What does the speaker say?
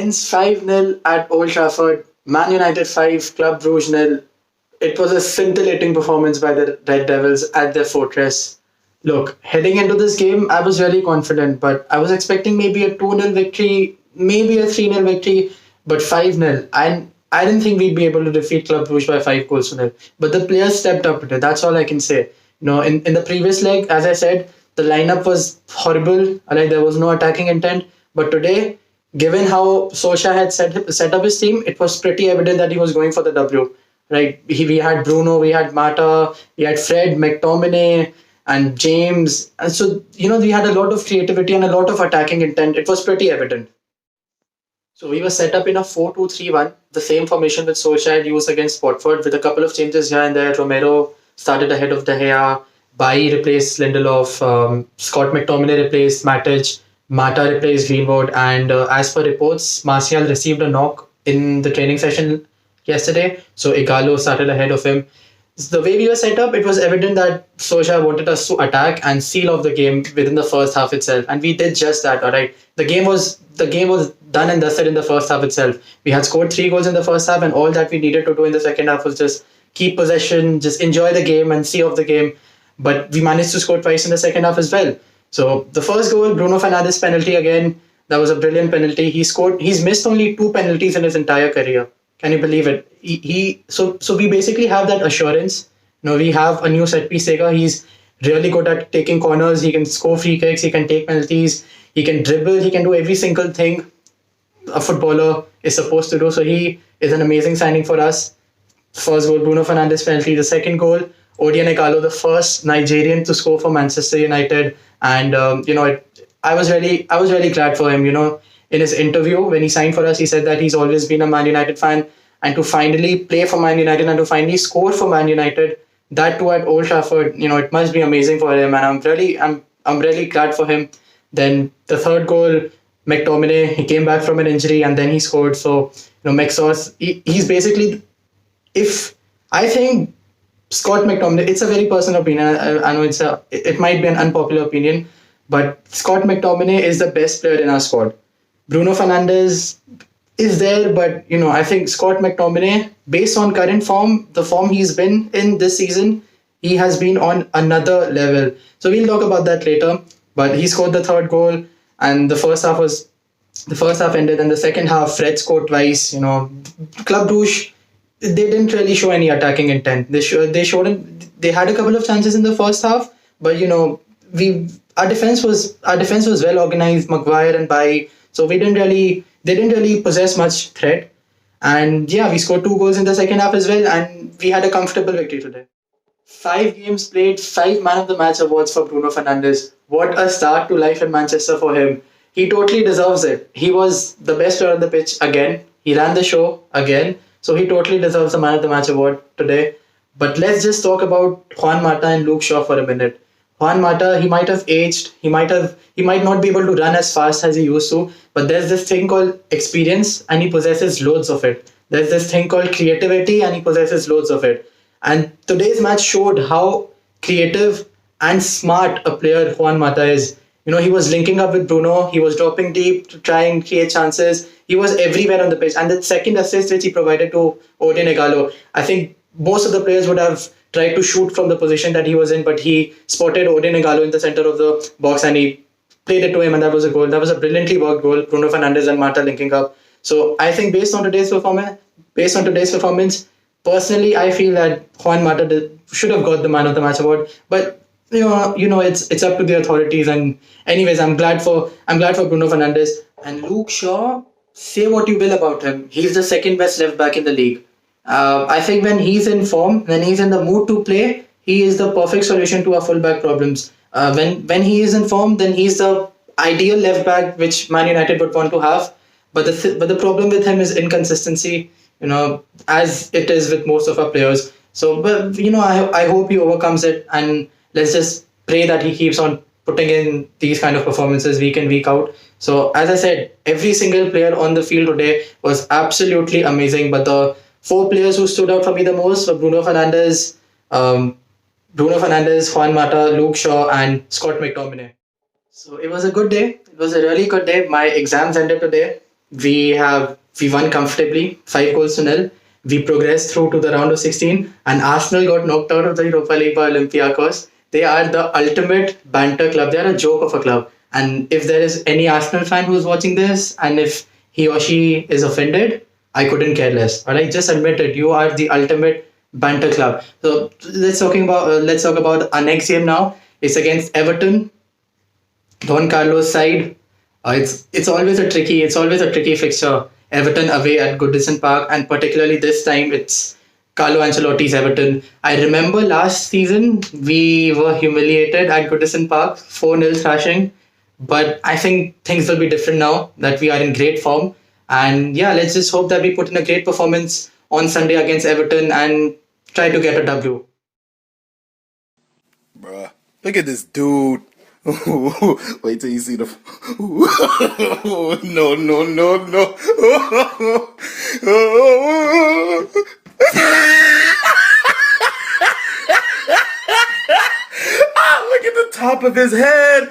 wins 5-0 at Old Trafford. Man United 5, Club Brugge nil. It was a scintillating performance by the Red Devils at their fortress. Look, heading into this game, I was really confident, but I was expecting maybe a 2-0 victory, maybe a 3-0 victory, but 5-0. I didn't think we'd be able to defeat Club Brugge by 5 goals to nil. But the players stepped up today. That's all I can say. In the previous leg, as I said, the lineup was horrible. Like there was no attacking intent. But today, given how Solskjaer had set up his team, it was pretty evident that he was going for the W. Right? We had Bruno, we had Mata, we had Fred, McTominay, and James. And so, we had a lot of creativity and a lot of attacking intent. It was pretty evident. So we were set up in a 4-2-3-1, the same formation which Solskjaer had used against Watford, with a couple of changes here and there. Romero started ahead of De Gea, Bailly replaced Lindelof, Scott McTominay replaced Matic, Mata replaced Greenwood, and as per reports, Martial received a knock in the training session yesterday, so Igalo started ahead of him. The way we were set up, it was evident that Solskjaer wanted us to attack and seal off the game within the first half itself, and we did just that. All right, the game was done and dusted in the first half itself. We had scored 3 goals in the first half, and all that we needed to do in the second half was just keep possession, just enjoy the game and see off the game. But we managed to score twice in the second half as well. So the first goal, Bruno Fernandes penalty again. That was a brilliant penalty. He scored. He's missed only 2 penalties in his entire career. Can you believe it? So we basically have that assurance. We have a new set piece taker. He's really good at taking corners. He can score free kicks. He can take penalties. He can dribble. He can do every single thing a footballer is supposed to do. So he is an amazing signing for us. First goal, Bruno Fernandes penalty. The second goal, Odion Igalo, the first Nigerian to score for Manchester United. And I was really glad for him. In his interview when he signed for us, he said that he's always been a Man United fan, and to finally play for Man United and to finally score for Man United, that too at Old Trafford, it must be amazing for him, and I'm really glad for him. Then the third goal, McTominay, he came back from an injury and then he scored. So Mexos, he's basically, if I think Scott McTominay, it's a very personal opinion. I know it might be an unpopular opinion, but Scott McTominay is the best player in our squad. Bruno Fernandes is there, but I think Scott McTominay, based on current form, the form he's been in this season, he has been on another level. So we'll talk about that later. But he scored the third goal, and the first half ended, and the second half, Fred scored twice. Club Brugge, they didn't really show any attacking intent. They had a couple of chances in the first half, but our defense was well organized. Maguire and Bailly. So they didn't really possess much threat. And yeah, we scored 2 goals in the second half as well, and we had a comfortable victory today. 5 games played, 5 Man of the Match awards for Bruno Fernandes. What a start to life in Manchester for him. He totally deserves it. He was the best player on the pitch again. He ran the show again. So he totally deserves the Man of the Match award today. But let's just talk about Juan Mata and Luke Shaw for a minute. Juan Mata, he might have aged. He might not be able to run as fast as he used to. But there's this thing called experience, and he possesses loads of it. There's this thing called creativity, and he possesses loads of it. And today's match showed how creative and smart a player Juan Mata is. He was linking up with Bruno. He was dropping deep to try and create chances. He was everywhere on the pitch. And the second assist which he provided to Odion Igalo, I think most of the players would have tried to shoot from the position that he was in, but he spotted Odion Igalo in the center of the box and he played it to him, and that was a goal. That was a brilliantly worked goal. Bruno Fernandes and Mata linking up. So I think based on today's performance, personally, I feel that Juan Mata should have got the Man of the Match award. But it's up to the authorities. And anyways, I'm glad for Bruno Fernandes and Luke Shaw. Say what you will about him, he's the second best left back in the league. I think when he's in form, when he's in the mood to play, he is the perfect solution to our fullback problems. When he is in form, then he's the ideal left back which Man United would want to have. But the problem with him is inconsistency. As it is with most of our players. So, but I hope he overcomes it, and let's just pray that he keeps on putting in these kind of performances week in, week out. So, as I said, every single player on the field today was absolutely amazing. But the 4 players who stood out for me the most were Bruno Fernandes, Juan Mata, Luke Shaw, and Scott McTominay. So it was a good day. It was a really good day. My exams ended today. We won comfortably, 5 goals to nil. We progressed through to the round of 16, and Arsenal got knocked out of the Europa League by Olympiacos. They are the ultimate banter club. They are a joke of a club. And if there is any Arsenal fan who's watching this, and if he or she is offended, I couldn't care less. All right, just admit it. You are the ultimate banter club. So let's talk about our next game now. It's against Everton. Don Carlos side. It's always a tricky fixture. Everton away at Goodison Park, and particularly this time it's Carlo Ancelotti's Everton. I remember last season we were humiliated at Goodison Park, 4-0 thrashing. But I think things will be different now that we are in great form. And yeah, let's just hope that we put in a great performance on Sunday against Everton and try to get a W. Bruh, look at this dude. Wait till you see the. No, no, no, no. Ah, look at the top of his head.